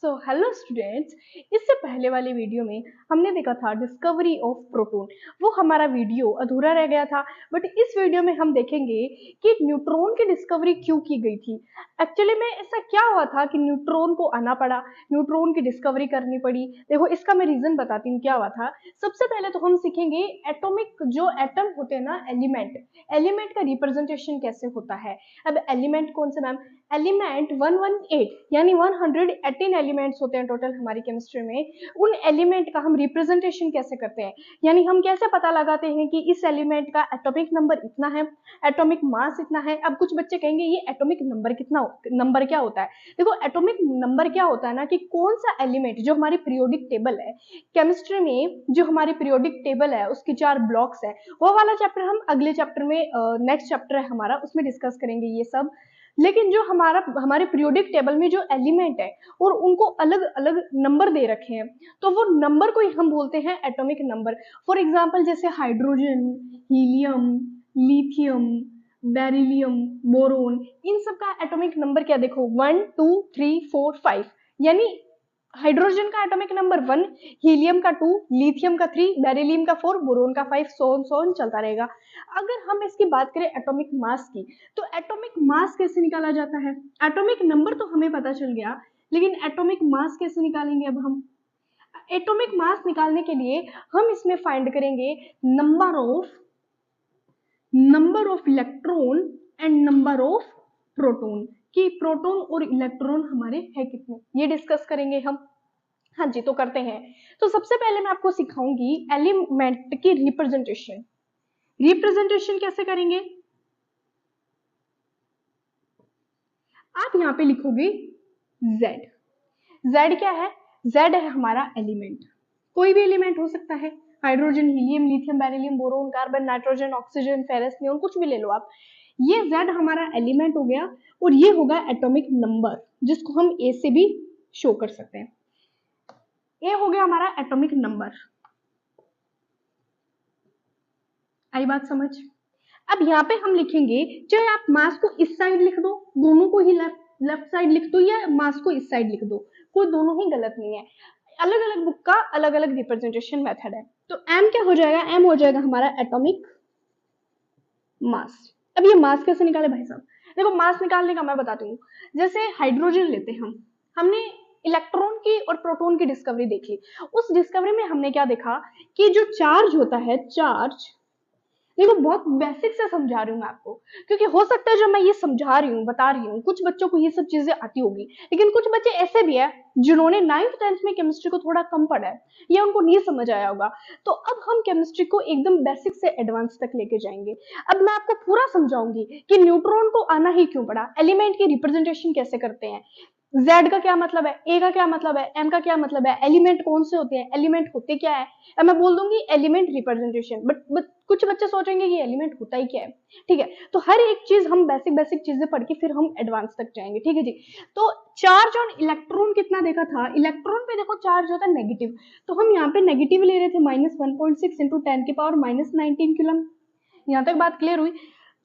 So hello students, इससे पहले वाले वीडियो में हमने देखा था डिस्कवरी ऑफ प्रोटॉन। वो हमारा वीडियो अधूरा रह गया था, बट इस वीडियो में हम देखेंगे कि न्यूट्रॉन की डिस्कवरी क्यों की गई थी। एक्चुअली में ऐसा क्या हुआ था कि न्यूट्रॉन को आना पड़ा, न्यूट्रॉन की डिस्कवरी करनी पड़ी। देखो, इसका मैं रीजन बताती हूँ क्या हुआ था। सबसे पहले तो हम सीखेंगे एटॉमिक, जो एटम होते हैं ना, एलिमेंट का रिप्रेजेंटेशन कैसे होता है। अब एलिमेंट कौन से मैम? एलिमेंट 118 यानी 118 एलिमेंट्स होते हैं टोटल हमारी केमिस्ट्री में। उन एलिमेंट का हम रिप्रेजेंटेशन कैसे करते हैं, यानी हम कैसे पता लगाते हैं कि इस एलिमेंट का एटॉमिक नंबर इतना है, एटॉमिक मास इतना है। अब कुछ बच्चे कहेंगे ये एटॉमिक नंबर क्या होता है। देखो, एटॉमिक नंबर क्या होता है ना, कि कौन सा एलिमेंट, जो हमारी पीरियोडिक टेबल है केमिस्ट्री में, जो हमारी पीरियोडिक टेबल है उसकी 4 ब्लॉक्स है, वो वाला चैप्टर हम अगले चैप्टर में, नेक्स्ट चैप्टर है हमारा, उसमें डिस्कस करेंगे ये सब। लेकिन जो हमारे पीरियोडिक टेबल में जो एलिमेंट है और उनको अलग अलग नंबर दे रखे हैं, तो वो नंबर को ही हम बोलते हैं एटॉमिक नंबर। फॉर एग्जांपल जैसे hydrogen, helium, lithium, beryllium, boron, इन सब का एटॉमिक नंबर क्या देखो, 1 2 3 4 5। यानी हाइड्रोजन का एटॉमिक नंबर 1, हीलियम का 2, लिथियम का 3, बेरिलियम का 4, बोरोन का 5, सोन चलता रहेगा। अगर हम इसकी बात करें एटॉमिक मास की, तो एटॉमिक मास कैसे निकाला जाता है? एटॉमिक नंबर तो हमें पता चल गया, लेकिन एटॉमिक मास कैसे निकालेंगे? अब हम एटॉमिक मास निकालने के लिए हम इसमें फाइंड करेंगे number of electron and number of proton, कि प्रोटॉन और इलेक्ट्रॉन हमारे है कितने, ये डिस्कस करेंगे हम। हाँ जी, तो करते हैं। तो सबसे पहले मैं आपको सिखाऊंगी एलिमेंट की रिप्रेजेंटेशन कैसे करेंगे। आप यहाँ पे लिखोगे Z। Z क्या है? Z है हमारा एलिमेंट, कोई भी एलिमेंट हो सकता है, hydrogen, helium, lithium, beryllium, boron, carbon, nitrogen, oxygen, ferrous, neon, कुछ भी ले लो आप। ये Z हमारा एलिमेंट हो गया, और ये होगा एटॉमिक नंबर, जिसको हम A से भी शो कर सकते हैं। A हो गया हमारा एटॉमिक नंबर। आई बात समझ? अब यहाँ पे हम लिखेंगे, चाहे आप मास को इस साइड लिख दो, दोनों को ही लेफ्ट साइड लिख दो, या मास को इस साइड लिख दो, कोई दोनों ही गलत नहीं है। अलग अलग बुक का अलग अलग रिप्रेजेंटेशन मेथड है। तो m क्या हो जाएगा? m हो जाएगा हमारा एटॉमिक मास। अब ये मास कैसे निकाले भाई साहब? देखो, मास निकालने का मैं बताती हूँ। जैसे हाइड्रोजन लेते हैं हमने इलेक्ट्रॉन की और प्रोटॉन की डिस्कवरी देख ली। उस डिस्कवरी में हमने क्या देखा कि जो चार्ज होता है, चार्ज, देखो बहुत बेसिक से समझा रही हूँ मैं आपको, क्योंकि हो सकता है जो मैं ये समझा रही हूँ, बता रही हूँ, कुछ बच्चों को ये सब चीजें आती होगी, लेकिन कुछ बच्चे ऐसे भी है जिन्होंने 9th 10th में केमिस्ट्री को थोड़ा कम पढ़ा है, या उनको नहीं समझ आया होगा। तो अब हम केमिस्ट्री को एकदम बेसिक से एडवांस तक लेके जाएंगे। अब मैं आपको पूरा समझाऊंगी कि न्यूट्रॉन को आना ही क्यों पड़ा, एलिमेंट की रिप्रेजेंटेशन कैसे करते हैं, Z का क्या मतलब है, A का क्या मतलब है, M का क्या मतलब है, एलिमेंट कौन से होते हैं, एलिमेंट होते क्या है। अब मैं बोल दूंगी एलिमेंट रिप्रेजेंटेशन, बट कुछ बच्चे सोचेंगे कि एलिमेंट होता ही क्या है। ठीक है, तो हर एक चीज हम बेसिक चीजें पढ़ के फिर हम एडवांस तक जाएंगे। ठीक है जी। तो चार्ज ऑन इलेक्ट्रॉन कितना देखा था? इलेक्ट्रॉन पे देखो चार्ज होता है नेगेटिव, तो हम यहाँ पे नेगेटिव ले रहे थे, -1.6 इंटू 10⁻⁻19 कूलम। यहाँ तक बात क्लियर हुई?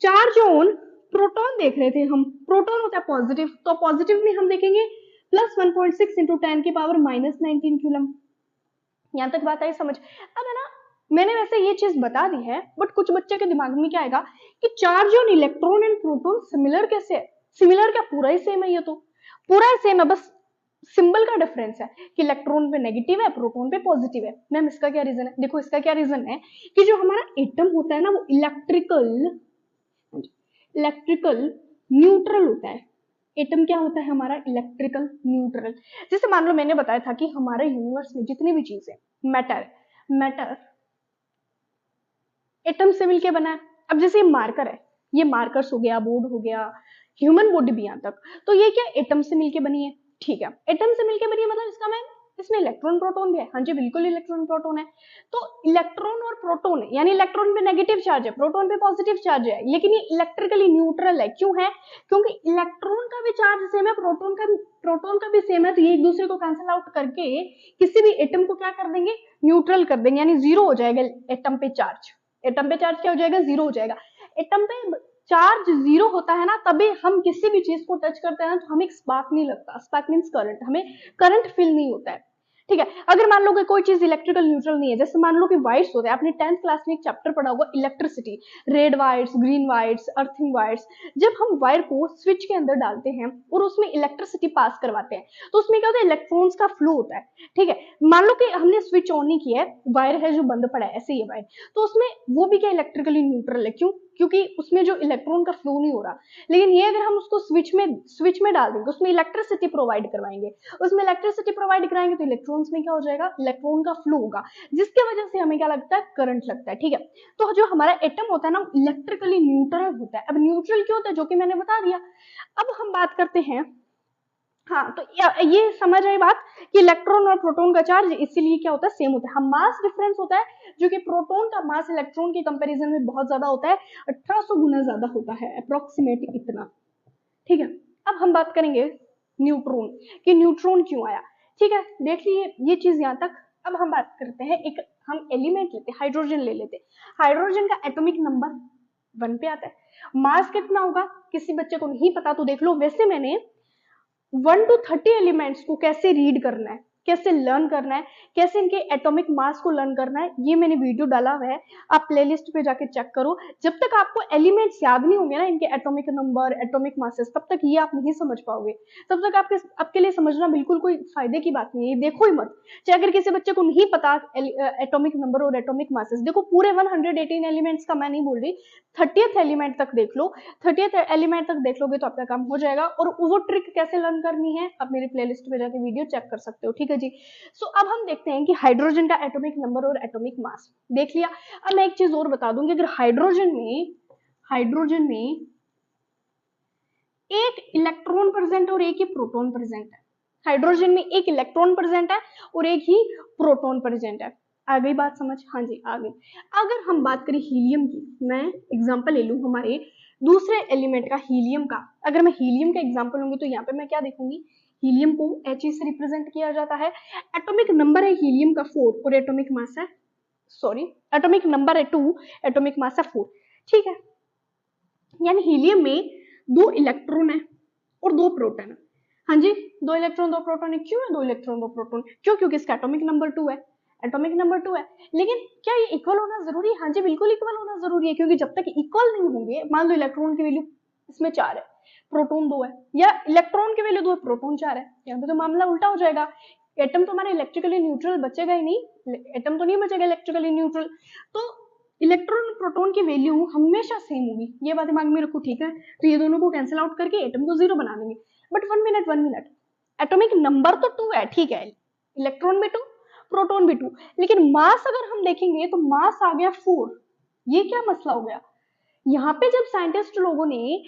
चार्ज ऑन प्रोटॉन देख रहे थे हम, प्रोटॉन होता है पॉजिटिव, तो पॉजिटिव में हम देखेंगे +1.6 इंटू 10⁻⁻19 कूलम। यहाँ तक बात आई समझ? अब है ना, मैंने वैसे ये चीज बता दी है, बट कुछ बच्चे के दिमाग में क्या आएगा कि charge on electron and proton similar कैसे है? सिमिलर क्या, पूरा ही सेम है, ये तो पूरा ही सेम है, बस सिंबल का डिफरेंस है कि इलेक्ट्रॉन पे नेगेटिव है, प्रोटॉन पे पॉजिटिव है। मैम इसका क्या रीजन है? देखो, इसका क्या रीजन है कि जो हमारा एटम होता है ना, वो इलेक्ट्रिकल न्यूट्रल होता है। एटम क्या होता है हमारा? Electrical neutral. जैसे मान लो मैंने बताया था कि हमारे यूनिवर्स में जितनी भी चीजें, मैटर एटम से मिलके बना है। अब जैसे ये मार्कर है, ये मार्कर्स हो गया, बोर्ड हो गया, ह्यूमन बॉडी भी यहाँ तक, तो ये क्या एटम से मिलके बनी है। ठीक है, एटम से मिलके बनी है, मतलब इसका मैं, इसमें इलेक्ट्रॉन प्रोटॉन भी है। हाँ जी, बिल्कुल इलेक्ट्रॉन प्रोटॉन है। तो इलेक्ट्रॉन और प्रोटॉन है, यानी इलेक्ट्रॉन पे नेगेटिव चार्ज है, प्रोटॉन पे पॉजिटिव चार्ज है, लेकिन ये इलेक्ट्रिकली न्यूट्रल है। क्यों है? क्योंकि इलेक्ट्रॉन का भी चार्ज सेम है, प्रोटॉन का भी सेम है, तो ये एक दूसरे को कैंसिल आउट करके किसी भी एटम को क्या कर देंगे? न्यूट्रल कर देंगे, यानी जीरो हो जाएगा एटम पे चार्ज। एटम पे चार्ज क्या हो जाएगा? जीरो हो जाएगा। एटम पे चार्ज जीरो होता है ना, तभी हम किसी भी चीज को टच करते हैं ना तो हमें एक स्पार्क नहीं लगता। स्पार्क मीन्स करंट, हमें करंट फील नहीं होता है। ठीक है, अगर मान लो कि कोई चीज इलेक्ट्रिकल न्यूट्रल नहीं है, जैसे मान लो कि वायर्स होते हैं, आपने 10th क्लास में एक चैप्टर पढ़ा होगा electricity, red wires, green wires, earthing wires. जब हम वायर को स्विच के अंदर डालते हैं और उसमें इलेक्ट्रिसिटी पास करवाते हैं तो उसमें क्या होता है, इलेक्ट्रॉन्स का फ्लो होता है। ठीक है, मान लो कि हमने स्विच ऑन नहीं किया है, वायर है जो बंद पड़ा है, ऐसे ही वायर, तो उसमें वो भी क्या इलेक्ट्रिकली न्यूट्रल है। क्यों? क्योंकि उसमें जो इलेक्ट्रॉन का फ्लो नहीं हो रहा। लेकिन ये अगर हम उसको स्विच में डाल देंगे, उसमें इलेक्ट्रिसिटी प्रोवाइड करवाएंगे, उसमें इलेक्ट्रिसिटी प्रोवाइड कराएंगे तो इलेक्ट्रॉन्स में क्या हो जाएगा, इलेक्ट्रॉन का फ्लो होगा, जिसकी वजह से हमें क्या लगता है, करंट लगता है। ठीक है, तो जो हमारा एटम होता है ना, इलेक्ट्रिकली न्यूट्रल होता है। अब न्यूट्रल क्यों होता है, जो कि मैंने बता दिया। अब हम बात करते हैं, हाँ, तो ये समझ आई बात कि इलेक्ट्रॉन और प्रोटॉन का चार्ज इसीलिए क्या होता है, सेम होता है। हम मास डिफरेंस होता है, जो कि प्रोटॉन का मास इलेक्ट्रॉन के कंपैरिजन में बहुत ज्यादा होता है, 1800 गुना ज्यादा होता है, अप्रोक्सीमेट इतना। ठीक है, अब हम बात करेंगे न्यूट्रॉन कि न्यूट्रॉन क्यों आया। ठीक है, देख लीजिए ये चीज यहाँ तक। अब हम बात करते हैं, एक हम एलिमेंट लेते हैं, हाइड्रोजन ले लेते हैं। हाइड्रोजन का एटॉमिक नंबर 1 पे आता है। मास कितना होगा किसी बच्चे को नहीं पता तो देख लो। वैसे मैंने 1 to 30 एलिमेंट्स को कैसे रीड करना है, कैसे लर्न करना है, कैसे इनके एटॉमिक मास को लर्न करना है, ये मैंने वीडियो डाला हुआ है, आप प्लेलिस्ट पे जाके चेक करो। जब तक आपको एलिमेंट्स याद नहीं होंगे ना, इनके एटॉमिक नंबर, एटॉमिक मासेस, तब तक ये आप नहीं समझ पाओगे। तब तक आपके लिए समझना बिल्कुल कोई फायदे की बात नहीं है, देखो ही मत। चाहे अगर किसी बच्चे को नहीं पता एटॉमिक नंबर और एटॉमिक मासेस, देखो पूरे 118 एलिमेंट्स का मैं नहीं बोल रही, 30th एलिमेंट तक देख लो। 30th एलिमेंट तक देख लोगे तो आपका काम हो जाएगा। और वो ट्रिक कैसे लर्न करनी है, आप मेरी प्लेलिस्ट पे जाके वीडियो चेक कर सकते हो। ठीक है जी। सो अब हम देखते हैं कि हाइड्रोजन का एटॉमिक नंबर और एटॉमिक मास देख लिया। अब मैं एक चीज और बता दूंगी, अगर हाइड्रोजन में एक इलेक्ट्रॉन प्रेजेंट और एक ही प्रोटॉन प्रेजेंट है, हाइड्रोजन में एक इलेक्ट्रॉन प्रेजेंट है और एक ही प्रोटॉन प्रेजेंट है। आ गई बात समझ? हाँ जी, आ गई। अगर हम बात करें हीलियम की, मैं एग्जांपल ले लूं हमारे दूसरे एलिमेंट का, हीलियम का। अगर मैं हीलियम का एग्जांपल लूंगी तो यहाँ पे मैं क्या देखूंगी, हीलियम को He से रिप्रेजेंट किया जाता है। एटॉमिक नंबर है हीलियम का 4 और एटॉमिक मास है, सॉरी, एटॉमिक नंबर है 2, एटॉमिक मास है 4। ठीक है, यानी हीलियम में 2 इलेक्ट्रॉन है और 2 प्रोटॉन है। हाँ जी, 2 इलेक्ट्रॉन 2 प्रोटॉन है। क्यों है 2 इलेक्ट्रॉन 2 प्रोटॉन? क्यों? क्योंकि इसका एटॉमिक नंबर 2 है, एटॉमिक नंबर 2 है। लेकिन क्या ये इक्वल होना जरूरी है? हाँ जी, बिल्कुल इक्वल होना जरूरी है, क्योंकि जब तक इक्वल नहीं होंगे, मान लो इलेक्ट्रॉन की वैल्यू इसमें 4 है, प्रोटॉन 2 है, या इलेक्ट्रॉन की वैल्यू 2 है, प्रोटॉन 4 है, यहाँ पे तो मामला उल्टा हो जाएगा। एटम तो हमारा इलेक्ट्रिकली न्यूट्रल बचेगा ही नहीं, एटम तो नहीं बचेगा इलेक्ट्रिकली न्यूट्रल। तो इलेक्ट्रॉन प्रोटॉन की वैल्यू हमेशा सेम होगी, ये बात दिमाग में रखो। ठीक है, तो ये दोनों को कैंसिल आउट करके एटम को 0 बना देंगे। बट 1 मिनट, एटॉमिक नंबर तो 2 है, ठीक है, इलेक्ट्रॉन भी 2, प्रोटॉन भी 2, लेकिन मास अगर हम देखेंगे तो मास आ गया 4। ये क्या मसला हो गया? यहाँ पे जब साइंटिस्ट लोगों ने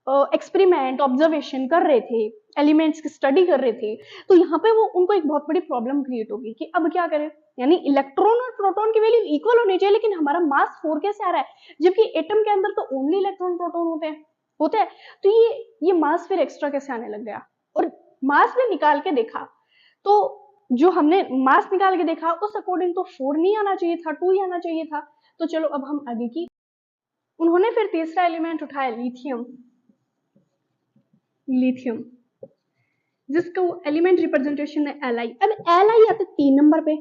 एक्सपेरिमेंट ऑब्जर्वेशन कर रहे थे, एलिमेंट्स की स्टडी कर रहे थे, तो यहाँ पे वो उनको एक बहुत बड़ी प्रॉब्लम क्रिएट होगी कि अब क्या करें। यानी इलेक्ट्रॉन और प्रोटॉन की वैल्यू इक्वल होनी चाहिए, लेकिन हमारा मास 4 कैसे आ रहा है, जबकि एटम के अंदर तो ओनली इलेक्ट्रॉन प्रोटॉन होते हैं। तो ये मास फिर एक्स्ट्रा कैसे आने लग गया? और मास में निकाल के देखा तो जो हमने मास निकाल के देखा उस अकॉर्डिंग तो 4 नहीं आना चाहिए था, 2 ही आना चाहिए था। तो चलो अब हम आगे की, उन्होंने फिर तीसरा एलिमेंट उठाया, लिथियम। लिथियम जिसको एलिमेंट रिप्रेजेंटेशन है Li। अब Li आता है 3 नंबर पे।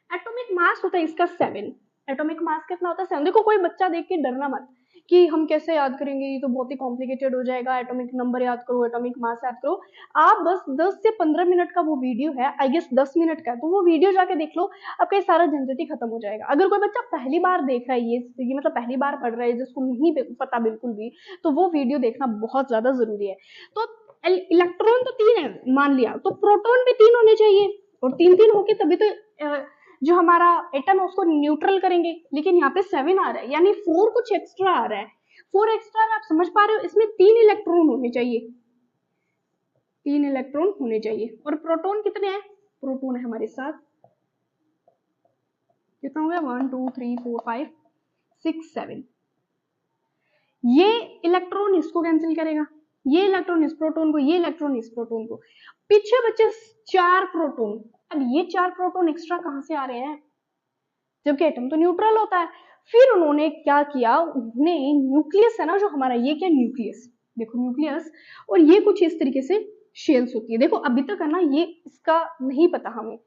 एटॉमिक मास होता है इसका 7। एटॉमिक मास कितना होता है? 7। देखो कोई बच्चा देख के डरना मत कि हम कैसे याद करेंगे, ये तो बहुत ही कॉम्प्लिकेटेड हो जाएगा, एटॉमिक नंबर याद करो, एटॉमिक मास याद करो। आप बस 10 से 15 मिनट का वो वीडियो है, आई गेस 10 मिनट का, तो वो वीडियो जाके देख लो, आपका ये सारा झंझट ही खत्म हो जाएगा। अगर कोई बच्चा पहली बार देख रहा है, ये मतलब पहली बार पढ़ रहा है, जिसको नहीं पता बिल्कुल भी, तो वो वीडियो देखना बहुत ज्यादा जरूरी है। तो इलेक्ट्रॉन तो 3 है मान लिया, तो प्रोटॉन भी 3 होने चाहिए, और 3 होके तभी तो जो हमारा एटम है उसको न्यूट्रल करेंगे। लेकिन यहाँ पे 7 आ रहा है, यानी 4 कुछ एक्स्ट्रा आ रहा है। 4 एक्स्ट्रा आप समझ पा रहे हो? इसमें 3 इलेक्ट्रॉन होने चाहिए, 3 इलेक्ट्रॉन होने चाहिए। और प्रोटॉन कितने हैं? प्रोटॉन है हमारे साथ, कितना हो गया, 1 2 3 4 5 6 7। ये इलेक्ट्रॉन इसको कैंसिल करेगा, ये इलेक्ट्रॉन इस प्रोटॉन को, ये इलेक्ट्रॉन इस प्रोटॉन को, पीछे बचे 4 प्रोटॉन। अब ये 4 प्रोटॉन एक्स्ट्रा कहां से आ रहे हैं, जबकि एटम तो न्यूट्रल होता है। फिर उन्होंने क्या किया, उन्होंने न्यूक्लियस है ना जो हमारा, ये क्या न्यूक्लियस, देखो न्यूक्लियस, और ये कुछ इस तरीके से शेल्स होती है। देखो अभी तक है ना ये इसका नहीं पता हमें,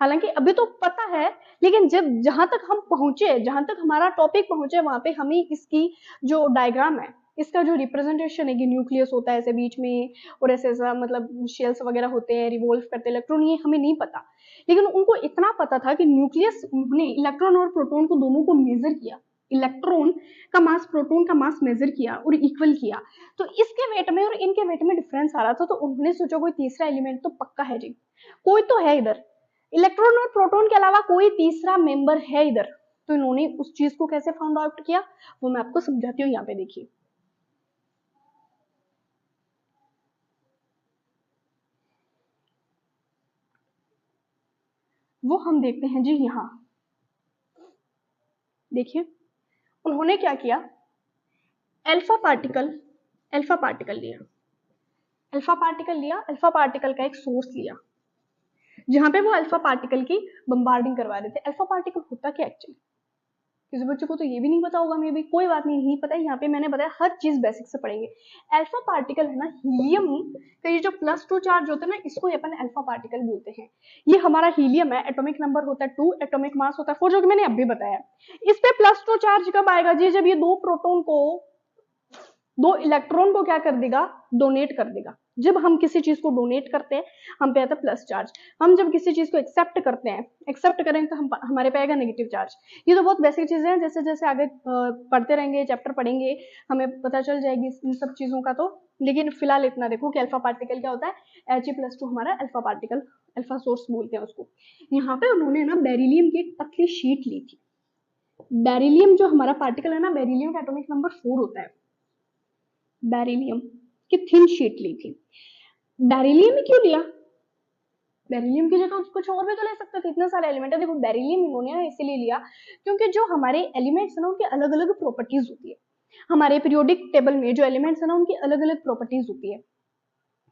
हालांकि अभी तो पता है, लेकिन जब जहां तक हम पहुंचे, जहां तक हमारा टॉपिक पहुंचे, वहां पे हमें इसकी जो डायग्राम है, इसका जो रिप्रेजेंटेशन है कि न्यूक्लियस होता है ऐसे बीच में, और ऐसे ऐसा मतलब शेल्स वगैरह होते हैं, रिवॉल्व करते हैं इलेक्ट्रॉन, ये हमें नहीं पता। लेकिन उनको इतना पता था कि न्यूक्लियस, उन्होंने इलेक्ट्रॉन और प्रोटॉन को दोनों को मेजर किया, इलेक्ट्रॉन का मास प्रोटॉन का मास मेजर किया और इक्वल किया, तो इसके वेट में और इनके वेट में डिफरेंस आ रहा था, तो उन्होंने सोचा कोई तीसरा एलिमेंट तो पक्का है जी, कोई तो है इधर, इलेक्ट्रॉन और प्रोटॉन के अलावा कोई तीसरा मेंबर है इधर। तो इन्होंने उस चीज को कैसे फाउंड आउट किया, वो मैं आपको समझाती हूँ, यहाँ पे देखिए। वो हम देखते हैं जी, यहाँ देखिए उन्होंने क्या किया, अल्फा पार्टिकल, अल्फा पार्टिकल लिया, अल्फा पार्टिकल लिया, अल्फा पार्टिकल का एक सोर्स लिया, जहां पे वो अल्फा पार्टिकल की बम्बार्डिंग करवा रहे थे। अल्फा पार्टिकल होता क्या एक्चुअली, किसी बच्चे को तो ये भी नहीं पता होगा, मे भी कोई बात नहीं, नहीं पता, यहाँ पे मैंने बताया हर चीज बेसिक से पढ़ेंगे। अल्फा पार्टिकल है ना, हीलियम का ये जो +2 चार्ज होता है ना, इसको अपन अल्फा पार्टिकल बोलते हैं। ये हमारा हीलियम है, एटॉमिक नंबर होता है 2, एटॉमिक मास होता है 4, जो कि मैंने अभी बताया। इस पे +2 चार्ज कब आएगा जी, जब ये दो प्रोटॉन को, दो इलेक्ट्रॉन को क्या कर देगा, डोनेट कर देगा। जब हम किसी चीज को डोनेट करते हैं, हम पे आता है प्लस चार्ज। हम जब किसी चीज को एक्सेप्ट करते हैं, एक्सेप्ट करेंगे तो हम हमारे पे आएगा नेगेटिव चार्ज। ये तो बहुत बेसिक चीजें हैं, जैसे जैसे आगे पढ़ते रहेंगे, चैप्टर पढ़ेंगे, हमें पता चल जाएगी इन सब चीजों का। तो लेकिन फिलहाल इतना देखो कि अल्फा पार्टिकल क्या होता है, He+2 हमारा अल्फा पार्टिकल, अल्फा सोर्स बोलते हैं उसको। यहाँ पे उन्होंने ना बेरिलियम की एक पतली शीट ली थी। बेरिलियम जो हमारा पार्टिकल है ना, बेरिलियम का एटॉमिक नंबर 4 होता है। बेरिलियम की थिन शीट ली थी। बेरिलियम ही क्यों लिया, बेरिलियम की जगह कुछ और भी तो ले सकते थे, इतने सारे एलिमेंट है। देखो बेरिलियम इन्होंने इसीलिए लिया क्योंकि जो हमारे एलिमेंट्स है ना, उनकी अलग अलग प्रॉपर्टीज होती है। हमारे पीरियोडिक टेबल में जो एलिमेंट्स है ना, उनकी अलग अलग प्रॉपर्टीज होती है,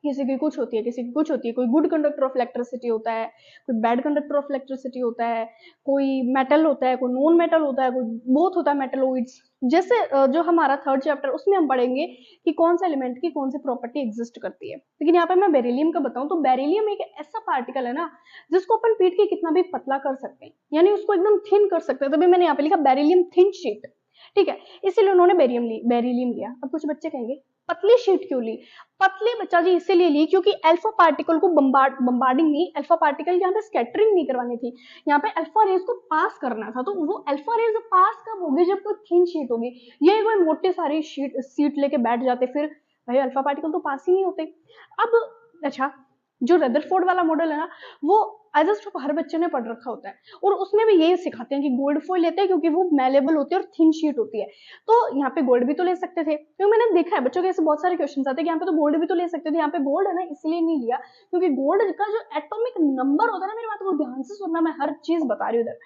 किसी की कुछ होती है, किसी की कुछ होती है। कोई गुड कंडक्टर ऑफ इलेक्ट्रिसिटी होता है, कोई बैड कंडक्टर ऑफ इलेक्ट्रिसिटी होता है, कोई मेटल होता है, कोई नॉन मेटल होता है, कोई बोथ होता है, मेटलोइड्स। जैसे जो हमारा थर्ड चैप्टर, उसमें हम पढ़ेंगे कि कौन सा एलिमेंट की कौन सी प्रॉपर्टी एग्जिस्ट करती है। लेकिन यहाँ पे मैं बेरिलियम का बताऊं तो बेरिलियम एक ऐसा पार्टिकल है ना, जिसको अपन पीट के कितना भी पतला कर सकते हैं, यानी उसको एकदम थिन कर सकते हैं। तभी मैंने यहाँ पे लिखा बेरिलियम थिन शीट, ठीक है, इसीलिए उन्होंने बेरिलियम लिया। अब कुछ बच्चे कहेंगे पतली शीट क्यों ली, पतली बच्चा जी इसीलिए ली क्योंकि अल्फा पार्टिकल को बम्बार्डिंग नहीं, अल्फा पार्टिकल यहाँ पे स्कैटरिंग नहीं करवानी थी, यहाँ पे अल्फा रेज को पास करना था। तो वो अल्फा रेज पास कब होगी, जब कोई थिन शीट होगी। ये कोई मोटे सारी सीट लेके बैठ जाते, फिर भाई अल्फा पार्टिकल तो पास ही नहीं होते। अब अच्छा, जो रदरफोर्ड वाला मॉडल है ना, वो एज हर बच्चे ने पढ़ रखा होता है, और उसमें भी यही सिखाते हैं कि गोल्ड फॉइल लेते हैं क्योंकि वो मेलेबल होती है और थिन शीट होती है। तो यहाँ पे गोल्ड भी तो ले सकते थे, क्योंकि मैंने देखा है बच्चों के ऐसे बहुत सारे क्वेश्चन आते हैं कि यहाँ पे तो गोल्ड भी तो ले सकते थे। यहाँ पे गोल्ड है ना, इसलिए नहीं लिया क्योंकि गोल्ड का जो एटॉमिक नंबर होता है ना, मेरी बात को ध्यान से सुनना, मैं हर चीज बता रही हूँ इधर।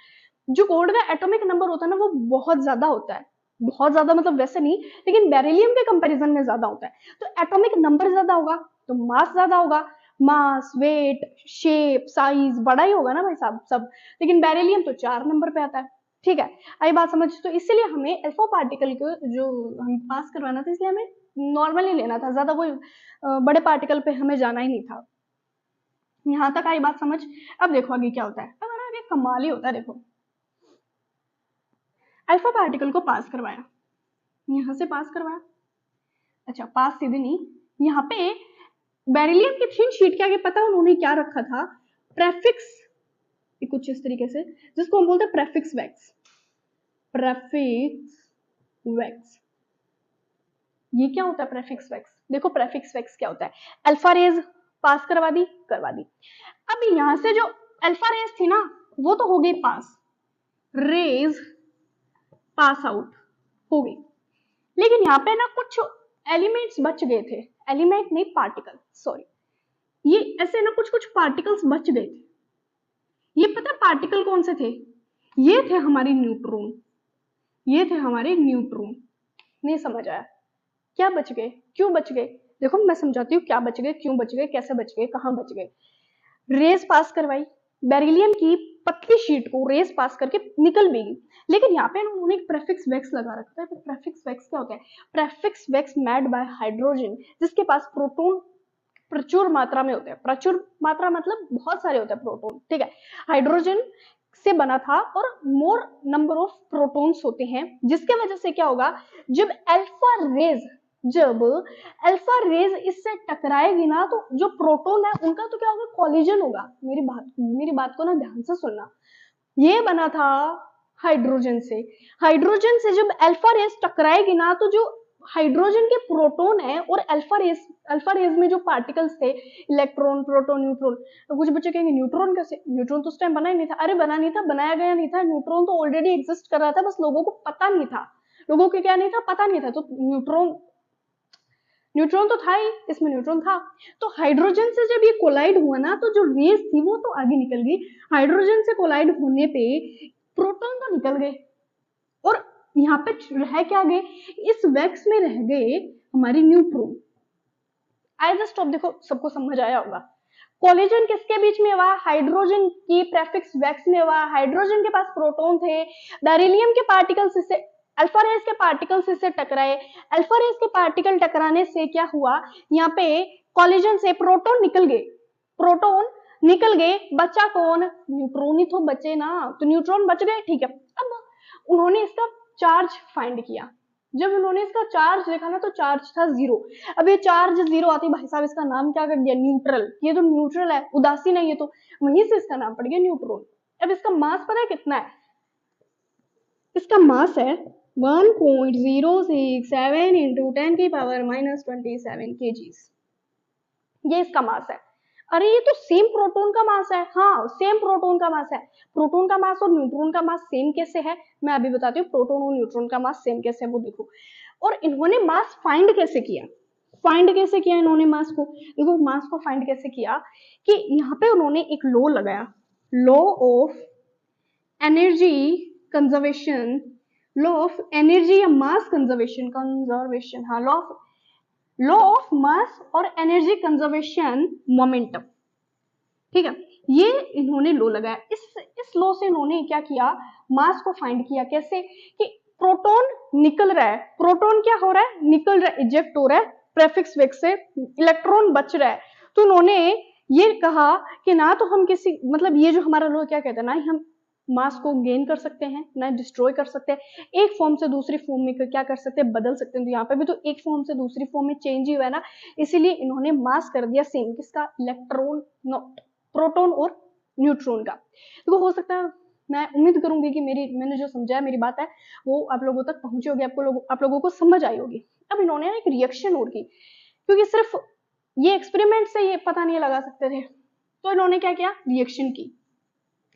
जो गोल्ड का एटॉमिक नंबर होता है ना, वो बहुत ज्यादा होता है, बहुत ज्यादा मतलब वैसे नहीं, लेकिन बेरिलियम के कंपैरिजन में ज्यादा होता है। तो एटॉमिक नंबर ज्यादा होगा तो मास ज्यादा होगा, मास, वेट, शेप, साइज बड़ा ही होगा ना भाई साहब सब। लेकिन बेरिलियम तो 4 नंबर पे आता है, ठीक है, आई बात समझ। तो इसीलिए हमें अल्फा पार्टिकल को जो हम पास करवाना था, इसलिए हमें नॉर्मली लेना था, ज्यादा कोई बड़े पार्टिकल पे हमें जाना ही नहीं था। यहां तक आई बात समझ। अब देखो आगे क्या होता है, अब आगे कमाल ही होता है। देखो अल्फा पार्टिकल को पास करवाया, यहां से पास करवाया, अच्छा पास सीधे नहीं, यहाँ पे बेरिलियम की थिन शीट के आगे पता उन्होंने क्या रखा था, प्रेफिक्स, कुछ इस तरीके से, जिसको हम बोलते हैं प्रेफिक्स वैक्स, प्रेफिक्स वैक्स। ये क्या होता है प्रेफिक्स वैक्स, देखो प्रेफिक्स वैक्स क्या होता है, अल्फा रेज पास करवा दी, करवा दी। अब यहां से जो अल्फा रेज थी ना, वो तो हो गई पास, रेज पास आउट हो गई। लेकिन यहाँ पे ना कुछ एलिमेंट्स बच गए थे, एलिमेंट नहीं पार्टिकल, सॉरी, ये ऐसे ना कुछ कुछ पार्टिकल्स बच गए थे। ये पता पार्टिकल कौन से थे, ये थे हमारे न्यूट्रॉन, ये थे हमारे न्यूट्रॉन। नहीं समझ आया, क्या बच गए, क्यों बच गए, देखो मैं समझाती हूँ क्या बच गए, क्यों बच गए, कैसे बच गए, कहां बच गए। रेस पास करवाई, बेरिलियम की पतली शीट को रेस पास करके निकल भी गई। लेकिन यहाँ पे उन्होंने एक प्रेफिक्स वेक्स लगा रखा है। तो प्रेफिक्स वेक्स क्या होता है? प्रेफिक्स वेक्स मेड बाय हाइड्रोजन, जिसके पास प्रोटॉन प्रचुर मात्रा में होते हैं। प्रचुर मात्रा मतलब बहुत सारे होते हैं प्रोटॉन, ठीक है। हाइड्रोजन से बना था और मोर नंबर ऑफ प्रोटॉन्स होते हैं, जिसके वजह से क्या होगा, जब अल्फा रेज इससे टकराएगी ना, तो जो प्रोटॉन है उनका तो क्या होगा, कॉलिजन होगा। मेरी बात को ना ध्यान से सुनना। ये बना था हाइड्रोजन से जब अल्फा रेज टकराएगी ना, तो जो हाइड्रोजन के प्रोटॉन है और अल्फा रेज में जो पार्टिकल्स थे, इलेक्ट्रॉन, प्रोटॉन, न्यूट्रॉन। तो कुछ बच्चे कहेंगे न्यूट्रॉन कैसे? न्यूट्रॉन तो उस टाइम बना ही नहीं था। अरे बना नहीं था, बनाया गया नहीं था। न्यूट्रॉन तो ऑलरेडी एग्जिस्ट कर रहा था, बस लोगों को पता नहीं था। लोगों को क्या नहीं था? पता नहीं था। तो न्यूट्रॉन तो था ही, इसमें न्यूट्रॉन था। तो हाइड्रोजन से जब ये कोलाइड हुआ ना, तो जो रेस थी वो तो आगे निकल गई। हाइड्रोजन से कोलाइड होने पे प्रोटॉन तो निकल गए, और यहाँ पे रह क्या गए, इस वैक्स में रह गए हमारे न्यूट्रॉन। I just stop. देखो सबको समझ आया होगा। कोलिजन किसके बीच में हुआ? हाइड्रोजन की प्रेफिक्स वैक्स में हुआ। हाइड्रोजन के पास प्रोटॉन थे, बेरिलियम के पार्टिकल्स इससे, अल्फा रेस के पार्टिकल्स इससे टकराए। अल्फा रेस के पार्टिकल टकराने से क्या हुआ, यहाँ पे कोलिजन से प्रोटॉन निकल गए। बचा कौन? न्यूट्रॉन ही तो बचे ना, तो न्यूट्रॉन बच गए, ठीक है। अब उन्होंने इसका चार्ज फाइंड किया। जब उन्होंने इसका चार्ज देखा ना, तो चार्ज था 0। अब ये चार्ज 0 आती, भाई साहब इसका नाम क्या कर दिया? न्यूट्रल। ये तो न्यूट्रल है, उदासीन है, ये तो वहीं से इसका नाम पड़ गया न्यूट्रॉन। अब इसका मास पता है कितना है? इसका मास है 1.067 इंटू 10 की पावर -27 kgs। ये इसका मास है। अरे ये तो सेम प्रोटॉन का मास है। हाँ, सेम प्रोटॉन का मास है। प्रोटॉन का मास और न्यूट्रॉन का मास सेम कैसे है, मैं अभी बताती हूँ। प्रोटॉन और न्यूट्रॉन का मास सेम कैसे है वो देखो। और इन्होंने मास फाइंड कैसे किया इन्होंने मास को? देखो मास को फाइंड कैसे किया, कि यहाँ पे उन्होंने एक लॉ लगाया, law of energy conservation, law of energy या मास कंजर्वेशन, हाँ, लॉ ऑफ मास और एनर्जी कंजर्वेशन मोमेंटम, ठीक है। ये इन्होंने लॉ लगाया। इस लॉ से इन्होंने क्या किया, मास को फाइंड किया। कैसे? कि प्रोटॉन निकल रहा है, प्रोटॉन क्या हो रहा है, निकल रहा है, इजेक्ट हो रहा है प्रेफिक्स वेक्स से, इलेक्ट्रॉन बच रहा है। तो उन्होंने ये कहा कि ना तो हम किसी, मतलब ये जो हमारा लॉ क्या कहता है, ना हम मास को गेन कर सकते हैं ना डिस्ट्रॉय कर सकते हैं, एक फॉर्म से दूसरी फॉर्म में क्या कर सकते हैं, बदल सकते हैं। तो यहाँ पे भी तो एक फॉर्म से दूसरी फॉर्म में चेंज ही हुआ है ना, इसीलिए इन्होंने मास कर दिया सेम। किसका? इलेक्ट्रॉन, प्रोटॉन और न्यूट्रॉन का। तो हो सकता है, मैं उम्मीद करूंगी कि मैंने जो समझाया, मेरी बात है वो आप लोगों तक पहुंची होगी, आप लोगों को समझ आई होगी। अब इन्होंने एक रिएक्शन और की, क्योंकि सिर्फ ये एक्सपेरिमेंट से ये पता नहीं लगा सकते थे, तो इन्होंने क्या किया, रिएक्शन की।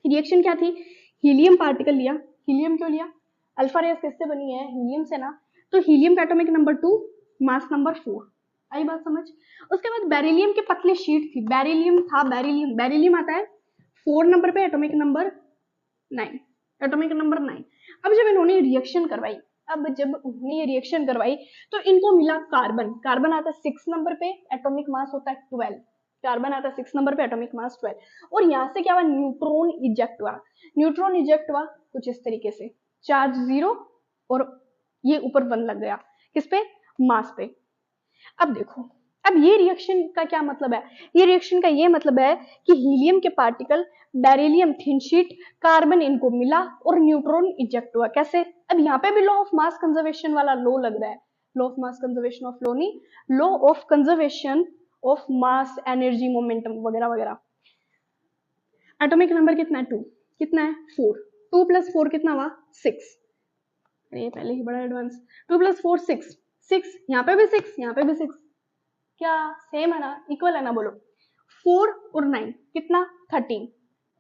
रिएक्शन क्या थी? हीलियम पार्टिकल लिया। हीलियम क्यों लिया? अल्फा रेस किससे बनी है? हीलियम से ना। तो हीलियम का एटॉमिक नंबर 2, मास नंबर 4। आई बात समझ? उसके बाद बेरिलियम की पतली शीट थी, बेरिलियम आता है 4 नंबर पे, एटॉमिक नंबर 9। अब जब इन्होंने रिएक्शन करवाई, तो इनको मिला कार्बन आता है 6 नंबर पे, एटॉमिक मास होता है 12। कार्बन आता है 6 नंबर पे, एटॉमिक मास 12। और यहाँ से क्या हुआ, न्यूट्रॉन इजेक्ट हुआ कुछ इस तरीके से, चार्ज 0 और ये ऊपर 1 लग गया, किस पे, मास पे। अब देखो, अब ये रिएक्शन का क्या मतलब है? ये रिएक्शन का ये मतलब है कि हीलियम के particle, beryllium thin sheet, carbon इनको मिला और न्यूट्रॉन इजेक्ट हुआ। कैसे? अब यहाँ पे भी लॉ ऑफ मास कंजर्वेशन वाला लॉ लग रहा है, law of mass conservation of law नहीं, law of conservation of mass, energy, momentum वगैरह वगैरह। एटॉमिक नंबर कितना है? 2। कितना है? 4। 2 + 4 कितना हुआ? 6। ये पहले ही बड़ा एडवांस। 2 + 4 6। यहाँ पे भी 6, यहाँ पे भी 6। क्या सेम है ना, इक्वल है ना? बोलो। 4 और 9 कितना? 13।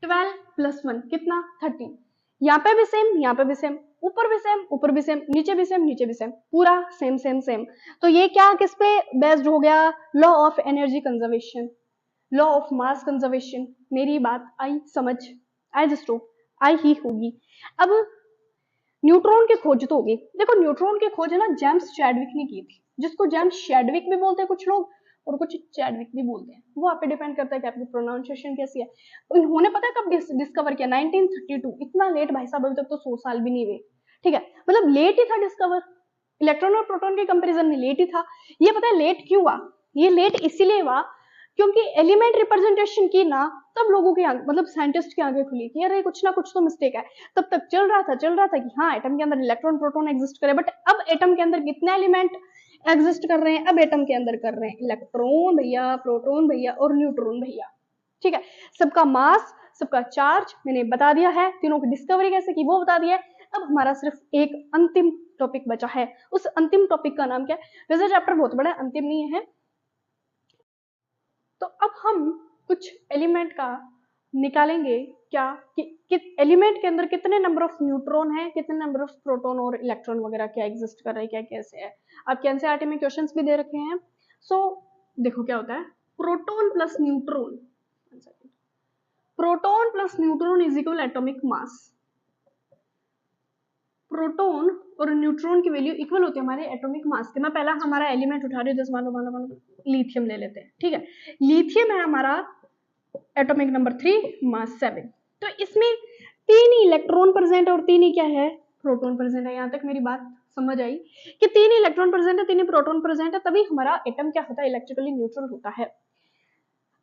12 + 1 कितना? 13। यहाँ पे भी सेम, यहाँ पे भी सेम, ऊपर भी सेम, ऊपर भी सेम, नीचे भी सेम, नीचे भी सेम, पूरा सेम सेम सेम। तो ये क्या किस पे बेस्ड हो गया? Law of energy conservation, law of mass conservation. मेरी बात आई समझ? आई जस्ट होप आई ही होगी। अब न्यूट्रॉन की खोज तो होगी। देखो न्यूट्रॉन की खोज है ना जेम्स चैडविक ने की थी, जिसको जेम्स चैडविक भी बोलते हैं कुछ लोग, और कुछ चैडविक भी बोलते हैं। वो आप पे डिपेंड करता है कि आपकी प्रोनाउंसिएशन कैसी है। इन्होंने पता है कब डिस्कवर किया? 1932। इतना लेट भाई साहब, अभी तक तो 100 साल भी नहीं हुए। ठीक है, मतलब लेट ही था डिस्कवर, इलेक्ट्रॉन और प्रोटॉन के कंपेरिजन में लेट ही था। ये पता है लेट क्यों हुआ? ये लेट इसीलिए हुआ क्योंकि एलिमेंट रिप्रेजेंटेशन की ना, तब लोगों की मतलब साइंटिस्ट की आंखें खुली कि अरे कुछ ना कुछ तो मिस्टेक है। तब तक चल रहा था कि हाँ एटम के अंदर इलेक्ट्रॉन प्रोटॉन एग्जिस्ट करे, बट अब एटम के अंदर कितने एलिमेंट एग्जिस्ट कर रहे हैं? अब एटम के अंदर कर रहे हैं इलेक्ट्रॉन भैया, प्रोटॉन भैया और न्यूट्रॉन भैया। ठीक है, सबका मास, सबका चार्ज मैंने बता दिया है, तीनों की डिस्कवरी कैसे की वो बता दिया है। अब हमारा सिर्फ एक अंतिम टॉपिक बचा है। उस अंतिम टॉपिक का नाम क्या है? वैसे चैप्टर बहुत बड़ा, अंतिम नहीं है। तो अब हम कुछ एलिमेंट का निकालेंगे क्या कि एलिमेंट के अंदर कितने नंबर ऑफ न्यूट्रॉन है, कितने नंबर ऑफ प्रोटॉन और इलेक्ट्रॉन वगैरह क्या एग्जिस्ट कर रहे हैं, क्या कैसे है। आपके एनसीईआरटी में क्वेश्चंस भी दे रखे हैं। सो देखो क्या होता है, proton plus neutron, proton plus neutron is equal atomic mass. Proton और न्यूट्रॉन की वैल्यू इक्वल होती है हमारे एटॉमिक मास के। मैं पहला हमारा एलिमेंट उठा रही हूँ, जैसे मान लो लिथियम ले लेते हैं। ठीक है, लिथियम है हमारा एटॉमिक नंबर 3, मास 7। तो इसमें 3 ही इलेक्ट्रॉन प्रेजेंट और 3 ही क्या है? प्रोटॉन प्रेजेंट है। यहाँ तक मेरी बात समझ आई कि 3 ही इलेक्ट्रॉन प्रेजेंट है, 3 ही प्रोटॉन प्रेजेंट है, तभी हमारा एटम क्या होता है? इलेक्ट्रिकली न्यूट्रल होता है।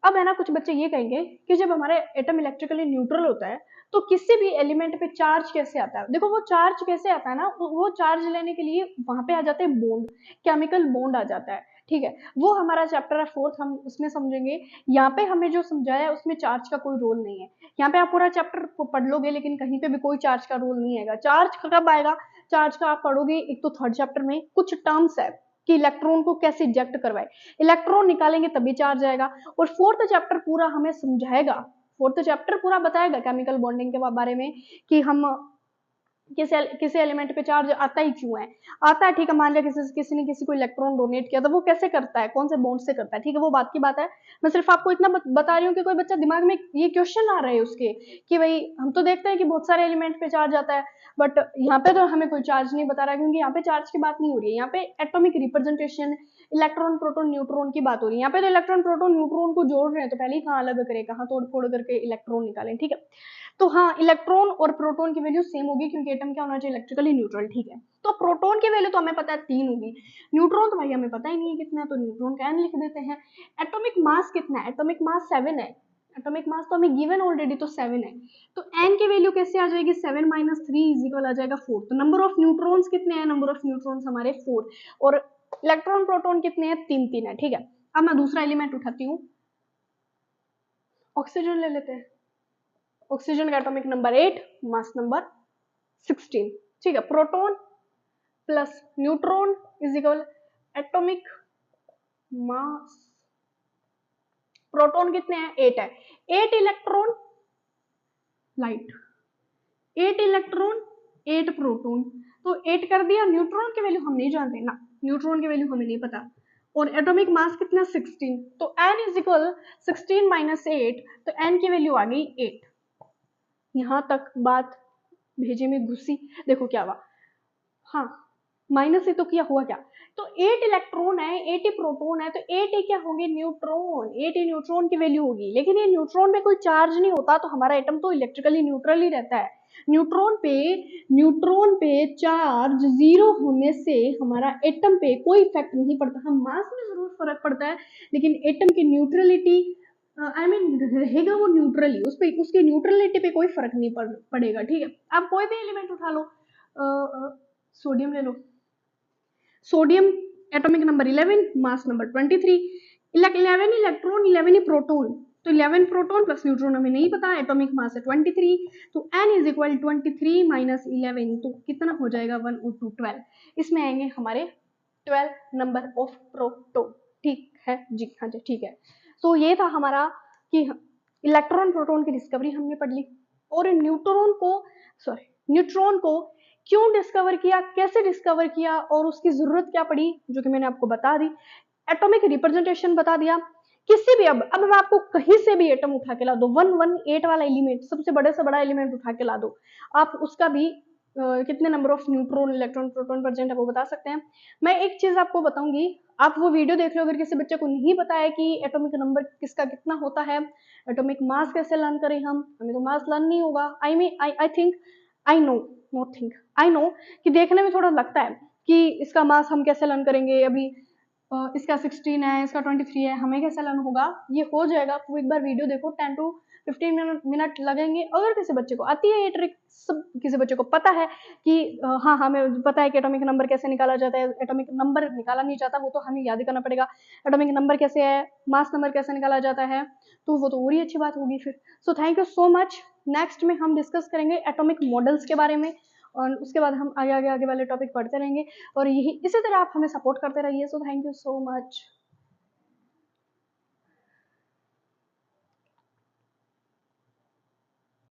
अब है ना, कुछ बच्चे ये कहेंगे कि जब हमारे एटम इलेक्ट्रिकली न्यूट्रल होता है तो किसी भी एलिमेंट पे चार्ज कैसे आता है? देखो वो चार्ज कैसे आता है ना, वो चार्ज लेने के लिए वहां पे आ जाते हैं बॉन्ड, केमिकल बॉन्ड आ जाता है। ठीक है, वो हमारा चैप्टर है 4th, हम उसमें समझेंगे। यहाँ पे हमें जो समझाया है उसमें चार्ज का कोई रोल नहीं है। यहाँ पे आप पूरा चैप्टर पढ़ लोगे लेकिन कहीं पे भी कोई चार्ज का रोल नहीं आएगा। चार्ज कब आएगा? चार्ज का आप पढ़ोगे एक तो 3rd चैप्टर में कुछ टर्म्स है कि इलेक्ट्रॉन को कैसे इजेक्ट करवाए, इलेक्ट्रॉन निकालेंगे तभी चार्ज आएगा। और 4th चैप्टर पूरा हमें समझाएगा, 4th चैप्टर पूरा बताएगा केमिकल बॉन्डिंग के बारे में कि हम किसी एलिमेंट पे चार्ज आता ही क्यों है, आता है। ठीक है, मान लिया किसी ने किसी को इलेक्ट्रॉन डोनेट किया तो वो कैसे करता है, कौन से बॉन्ड से करता है। ठीक है, वो बात की बात है। मैं सिर्फ आपको इतना बता रही हूँ कि कोई बच्चा दिमाग में ये क्वेश्चन आ रहे हैं उसके कि भाई हम तो देखते हैं कि बहुत सारे एलिमेंट पे चार्ज आता है, बट यहाँ पे तो हमें कोई चार्ज नहीं बता रहा, क्योंकि यहाँ पे चार्ज की बात नहीं हो रही है। यहाँ पे atomic representation, electron proton neutron की बात हो रही है। यहाँ पे तो इलेक्ट्रॉन प्रोटॉन न्यूट्रॉन को जोड़ रहे हैं, तो पहले ही कहाँ अलग करे, कहाँ तोड़ फोड़ करके इलेक्ट्रॉन निकालें। ठीक है, तो हाँ, इलेक्ट्रॉन और प्रोटॉन की वैल्यू सेम होगी क्योंकि एटम क्या होना चाहिए? Electrically neutral. ठीक है, तो प्रोटॉन की वैल्यू तो हमें पता है 3 होगी, न्यूट्रॉन तो भाई हमें पता ही नहीं है कितना, तो न्यूट्रॉन का n लिख देते हैं। एटॉमिक मास कितना है? एटॉमिक मास 7 है। एटॉमिक मास तो हमें गिवन ऑलरेडी, तो 7 है। तो n की वैल्यू कैसे आ जाएगी? 7 - 3 इज इक्वल आ जाएगा 4। तो नंबर ऑफ न्यूट्रॉन्स कितने हैं? नंबर ऑफ न्यूट्रॉन्स हमारे 4, और इलेक्ट्रॉन प्रोटॉन कितने हैं? 3 है। ठीक है, अब मैं दूसरा एलिमेंट उठाती हूँ, ऑक्सीजन ले लेते हैं। ऑक्सीजन का एटॉमिक नंबर 8, मास नंबर 16। ठीक है, proton plus neutron is equal atomic mass. Proton कितने हैं? 8 है। 8 इलेक्ट्रॉन लाइट, 8 इलेक्ट्रॉन 8 प्रोटॉन, तो 8 कर दिया। न्यूट्रॉन की वैल्यू हम नहीं जानते ना, न्यूट्रॉन की वैल्यू हमें नहीं पता। और एटॉमिक मास कितना? 16, तो n इज इक्वल 16 - 8, तो n की वैल्यू आ गई 8। यहां तक बात भेजे में घुसी? देखो क्या हुआ, हाँ माइनस से तो किया, हुआ क्या? तो 8 इलेक्ट्रॉन है, 8 ही प्रोटॉन है, तो 8 ही क्या होंगे? न्यूट्रॉन। 8 ही न्यूट्रॉन की वैल्यू होगी, लेकिन ये न्यूट्रॉन पे कोई चार्ज नहीं होता, तो हमारा एटम तो इलेक्ट्रिकली न्यूट्रल ही रहता है। न्यूट्रॉन पे चार्ज 0 होने से हमारा एटम पे कोई इफेक्ट नहीं पड़ता। हम मास में जरूर फर्क पड़ता है, लेकिन एटम की न्यूट्रलिटी रहेगा वो न्यूट्रल ही, उसकी न्यूट्रलिटी पे कोई फर्क नहीं पड़ेगा। ठीक है, आप कोई भी एलिमेंट उठा लो, सोडियम ले लो, sodium atomic number 11, mass number 23, 11 electron 11 ही प्रोटॉन, तो 11 प्रोटॉन प्लस न्यूट्रॉन हमें नहीं पता, एटॉमिक मास है 23, तो n इज इक्वल 23 - 11, तो कितना हो जाएगा? 1 और 2 12। इसमें आएंगे हमारे 12 नंबर ऑफ प्रोटॉन। ठीक है जी, हाँ जी, ठीक है। तो ये था हमारा कि इलेक्ट्रॉन प्रोटॉन की डिस्कवरी हमने पढ़ ली, और न्यूट्रॉन को क्यों डिस्कवर किया, कैसे डिस्कवर किया, और उसकी जरूरत क्या पड़ी, जो कि मैंने आपको बता दी। एटॉमिक रिप्रेजेंटेशन बता दिया। किसी भी अब मैं आपको कहीं से भी एटम उठा के ला दो, 118 वाला एलिमेंट, सबसे बड़े से बड़ा एलिमेंट उठा के ला दो, आप उसका भी कितने number of neutron electron proton present है वो बता सकते हैं। मैं एक चीज आपको बताऊंगी, आप वो वीडियो देख लो, अगर किसी बच्चे को नहीं पता है कि एटॉमिक नंबर किसका कितना होता है, एटॉमिक मास कैसे लर्न करें, हमें तो मास लर्न नहीं होगा। I mean I think, I know, not think, I know कि देखने में थोड़ा लगता है कि इसका मास हम कैसे लर्न करेंगे, अभी इसका 16 है, इसका 23 है, हमें कैसे लर्न होगा। ये हो जाएगा, तो एक बार वीडियो देखो, 10 to 15 मिनट लगेंगे। अगर किसी बच्चे को आती है ये ट्रिक, सब किसी बच्चे को पता है कि हाँ हमें पता है कि एटॉमिक नंबर कैसे निकाला जाता है, एटॉमिक नंबर निकाला नहीं जाता, वो तो हमें याद ही करना पड़ेगा। एटॉमिक नंबर कैसे है, मास नंबर कैसे निकाला जाता है, तो वो तो और ही अच्छी बात होगी फिर। So thank you so much. Next में हम डिस्कस करेंगे एटॉमिक मॉडल्स के बारे में, और उसके बाद हम आगे आगे आगे वाले टॉपिक पढ़ते रहेंगे, और यही इसी तरह आप हमें सपोर्ट करते रहिए। So thank you so much.